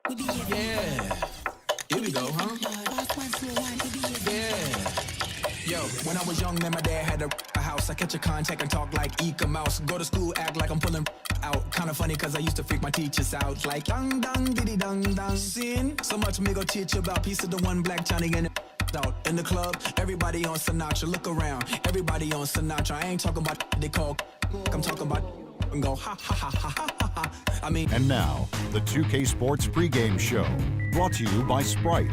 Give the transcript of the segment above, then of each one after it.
Yeah. Here we go, huh? Yeah. Yo, when I was young, then my dad had a house. I catch a contact and talk like Eka Mouse. Go to school, act like I'm pulling out. Kinda funny, cause I used to freak my teachers out. Like, dang, dang, diddy, dang, dang. Sin. So much me go teach you about piece of the one black Johnny and out in the club. Everybody on Sinatra. Look around. Everybody on Sinatra. I ain't talking about they call. I'm talking about and go ha ha ha ha ha ha. I mean. And now, the 2K Sports pregame show, brought to you by Sprite.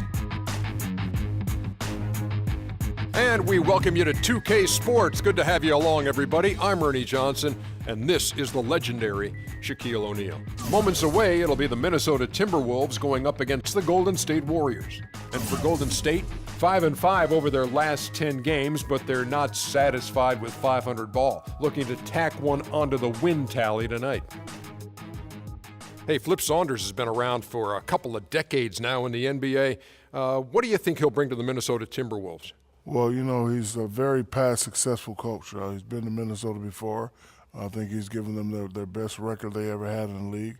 And we welcome you to 2K Sports. Good to have you along, everybody. I'm Ernie Johnson, and this is the legendary Shaquille O'Neal. Moments away, it'll be the Minnesota Timberwolves going up against the Golden State Warriors. And for Golden State, 5-5 over their last 10 games, but they're not satisfied with 500 ball. Looking to tack one onto the win tally tonight. Hey, Flip Saunders has been around for a couple of decades now in the NBA. What do you think he'll bring to the Minnesota Timberwolves? Well, you know, he's a very past successful coach. He's been to Minnesota before. I think he's given them their best record they ever had in the league.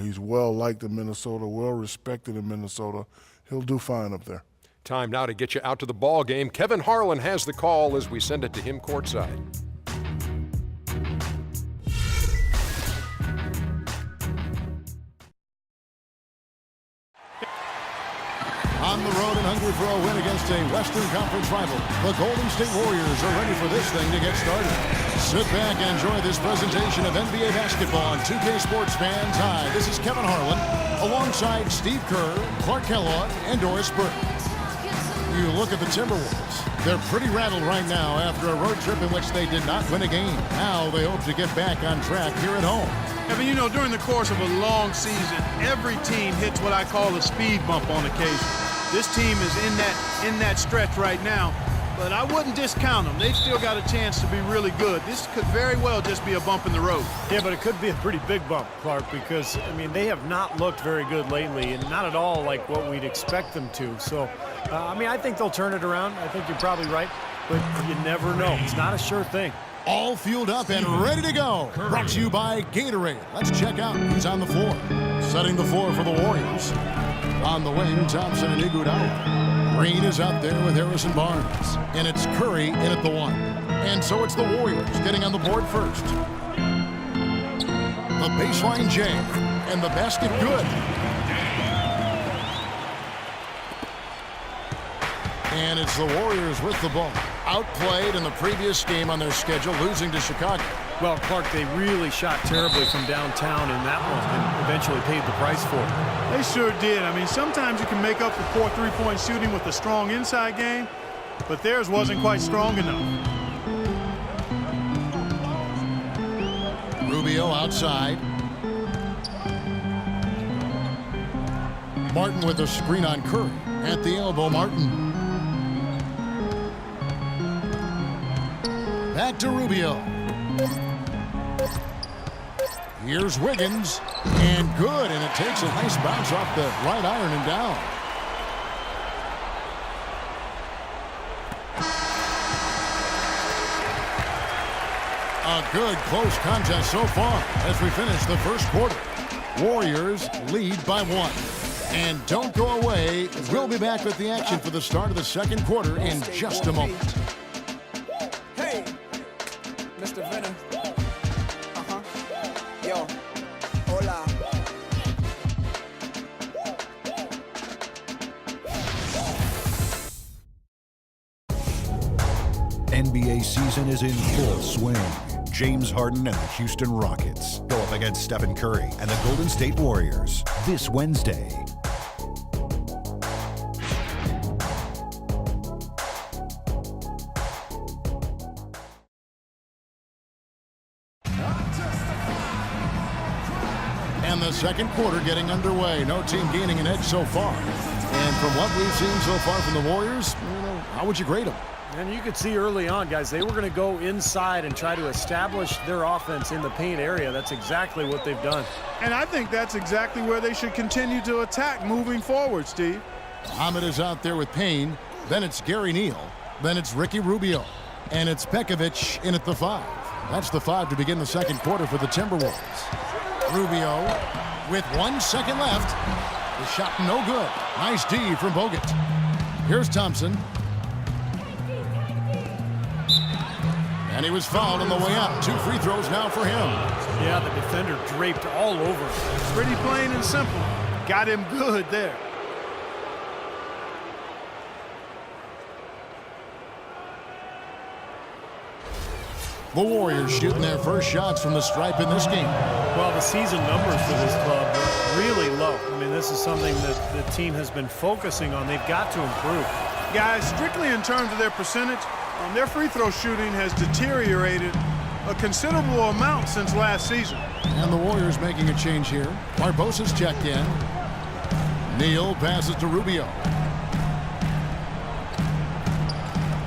He's well liked in Minnesota, well respected in Minnesota. He'll do fine up there. Time now to get you out to the ball game. Kevin Harlan has the call as we send it to him courtside. On the road and hungry for a win against a Western Conference rival, the Golden State Warriors are ready for this thing to get started. Sit back and enjoy this presentation of NBA basketball on 2K Sports fans. Hi, this is Kevin Harlan, alongside Steve Kerr, Clark Kellogg, and Doris Burke. You look at the Timberwolves. They're pretty rattled right now after a road trip in which they did not win a game. Now they hope to get back on track here at home. Evan, you know, during the course of a long season, every team hits what I call a speed bump on occasion. This team is in that stretch right now, but I wouldn't discount them. They've still got a chance to be really good. This could very well just be a bump in the road. Yeah, but it could be a pretty big bump, Clark, because, I mean, they have not looked very good lately and not at all like what we'd expect them to. So, I mean, I think they'll turn it around. I think you're probably right, but you never know. It's not a sure thing. All fueled up and ready to go. Brought to you by Gatorade. Let's check out who's on the floor. Setting the floor for the Warriors. On the wing, Thompson and Iguodala. Green is out there with Harrison Barnes. And it's Curry in at the one. And so it's the Warriors getting on the board first. The baseline J. And the basket good. And it's the Warriors with the ball. Outplayed in the previous game on their schedule, losing to Chicago. Well, Clark, they really shot terribly from downtown in that one and eventually paid the price for it. They sure did. I mean, sometimes you can make up for poor three-point shooting with a strong inside game, but theirs wasn't quite strong enough. Rubio outside. Martin with a screen on Curry. At the elbow, Martin. Back to Rubio. Here's Wiggins, and good, and it takes a nice bounce off the right iron and down. A good close contest so far as we finish the first quarter. Warriors lead by 1. And don't go away. We'll be back with the action for the start of the second quarter in just a moment. Hey, Mr. Venner. Yo, hola. NBA season is in full swing. James Harden and the Houston Rockets go up against Stephen Curry and the Golden State Warriors this Wednesday. And the second quarter getting underway. No team gaining an edge so far. And from what we've seen so far from the Warriors, how would you grade them? And you could see early on, guys, they were going to go inside and try to establish their offense in the paint area. That's exactly what they've done. And I think that's exactly where they should continue to attack moving forward, Steve. Muhammad is out there with Payne. Then it's Gary Neal. Then it's Ricky Rubio. And it's Pekovic in at the 5. That's the 5 to begin the second quarter for the Timberwolves. Rubio with 1 second left. The shot no good. Nice D from Bogut. Here's Thompson. And he was fouled on the way up. 2 free throws now for him. Yeah, the defender draped all over him. Pretty plain and simple. Got him good there. The Warriors shooting their first shots from the stripe in this game. Well, the season numbers for this club are really low. I mean, this is something that the team has been focusing on. They've got to improve. Guys, strictly in terms of their percentage, their free throw shooting has deteriorated a considerable amount since last season. And the Warriors making a change here. Barbosa's checked in. Neal passes to Rubio.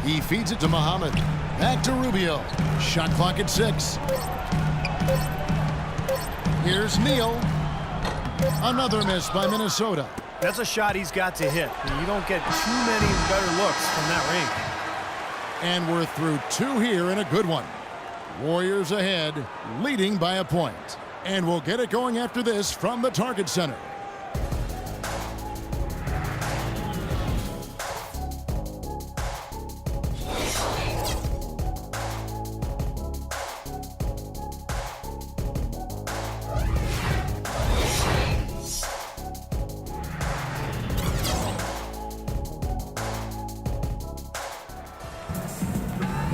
He feeds it to Muhammad. Back to Rubio. Shot clock at 6. Here's Neal. Another miss by Minnesota. That's a shot he's got to hit. You don't get too many better looks from that range. And we're through 2 here and a good one. Warriors ahead, leading by a point. And we'll get it going after this from the Target Center.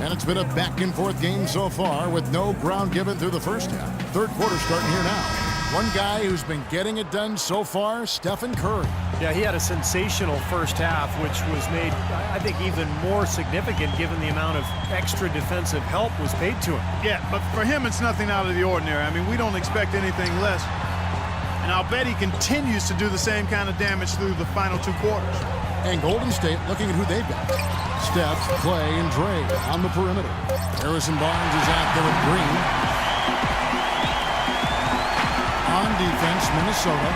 And it's been a back-and-forth game so far with no ground given through the first half. Third quarter starting here now. One guy who's been getting it done so far, Stephen Curry. Yeah, he had a sensational first half, which was made, I think, even more significant given the amount of extra defensive help was paid to him. Yeah, but for him, it's nothing out of the ordinary. I mean, we don't expect anything less. And I'll bet he continues to do the same kind of damage through the final 2 quarters. And Golden State looking at who they've got. Steph, Clay, and Dre on the perimeter. Harrison Barnes is out there with Green. On defense, Minnesota.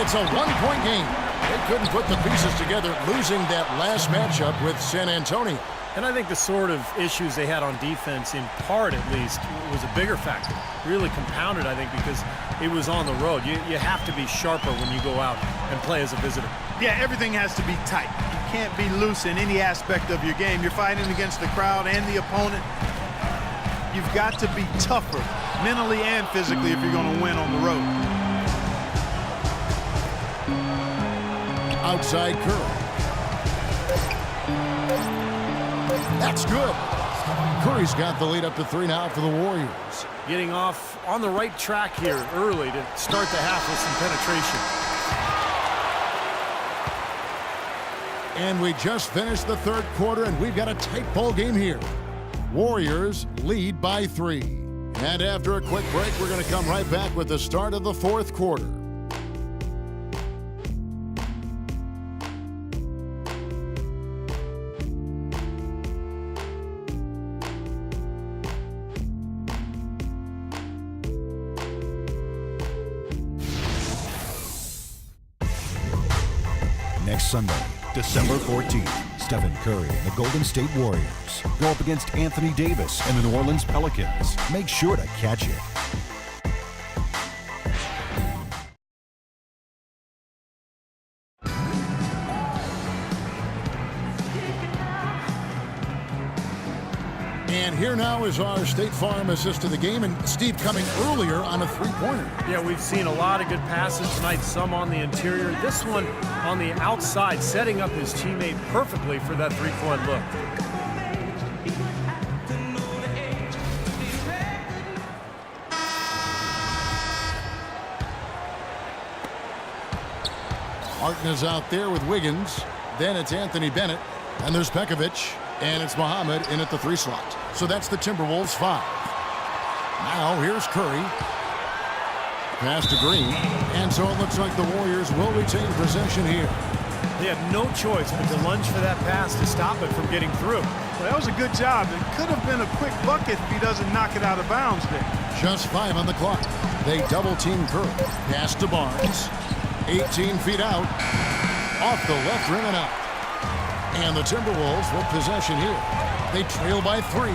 It's a 1-point game. They couldn't put the pieces together, losing that last matchup with San Antonio. And I think the sort of issues they had on defense, in part at least, was a bigger factor. Really compounded, I think, because it was on the road. You have to be sharper when you go out and play as a visitor. Yeah, everything has to be tight. You can't be loose in any aspect of your game. You're fighting against the crowd and the opponent. You've got to be tougher, mentally and physically, if you're going to win on the road. Outside Curry. That's good. Curry's got the lead up to 3 now for the Warriors. Getting off on the right track here early to start the half with some penetration. And we just finished the third quarter, and we've got a tight ball game here. Warriors lead by 3. And after a quick break, we're going to come right back with the start of the fourth quarter. Next Sunday, December 14th, Stephen Curry and the Golden State Warriors go up against Anthony Davis and the New Orleans Pelicans. Make sure to catch it. And here now is our State Farm assist to the game, and Steve coming earlier on a 3-pointer. Yeah, we've seen a lot of good passes tonight, some on the interior. This one on the outside, setting up his teammate perfectly for that 3-point look. Martin is out there with Wiggins. Then it's Anthony Bennett. And there's Pekovic. And it's Muhammad in at the 3 slot. So that's the Timberwolves 5. Now here's Curry. Pass to Green. And so it looks like the Warriors will retain possession here. They have no choice but to lunge for that pass to stop it from getting through. Well, that was a good job. It could have been a quick bucket if he doesn't knock it out of bounds there. Just 5 on the clock. They double-team Curry. Pass to Barnes. 18 feet out. Off the left rim and out. And the Timberwolves with possession here. They trail by 3.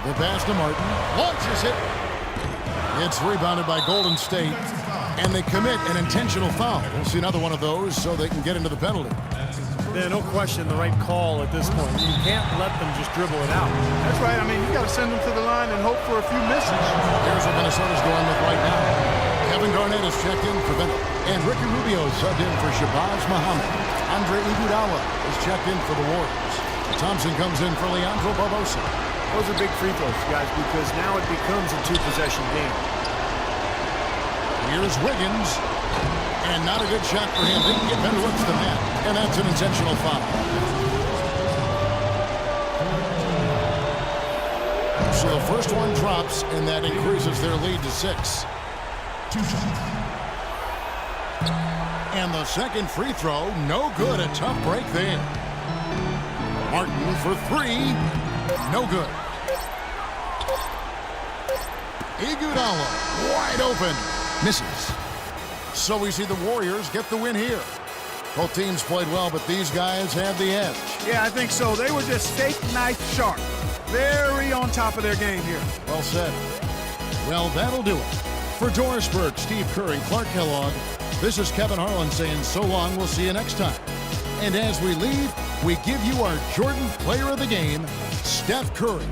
The pass to Martin. Launches it. It's rebounded by Golden State. And they commit an intentional foul. We'll see another one of those so they can get into the penalty. Yeah, no question the right call at this point. You can't let them just dribble it out. That's right. I mean, you got to send them to the line and hope for a few misses. Here's what Minnesota's going with right now. Kevin Garnett is checked in for Bennett. And Ricky Rubio subbed in for Shabazz Muhammad. Andre Iguodala is checked in for the Warriors. Thompson comes in for Leandro Barbosa. Those are big free throws, guys, because now it becomes a two-possession game. Here's Wiggins. And not a good shot for him. Didn't get better looks than that. And that's an intentional foul. So the first one drops, and that increases their lead to 6. And the second free throw, no good. A tough break there. Martin for 3. No good. Iguodala wide open. Misses. So we see the Warriors get the win here. Both teams played well, but these guys had the edge. Yeah, I think so. They were just steak knife sharp. Very on top of their game here. Well said. Well, that'll do it. For Doris Burke, Steve Kerr, and Clark Kellogg, this is Kevin Harlan saying so long. We'll see you next time. And as we leave, we give you our Jordan Player of the Game, Steph Curry.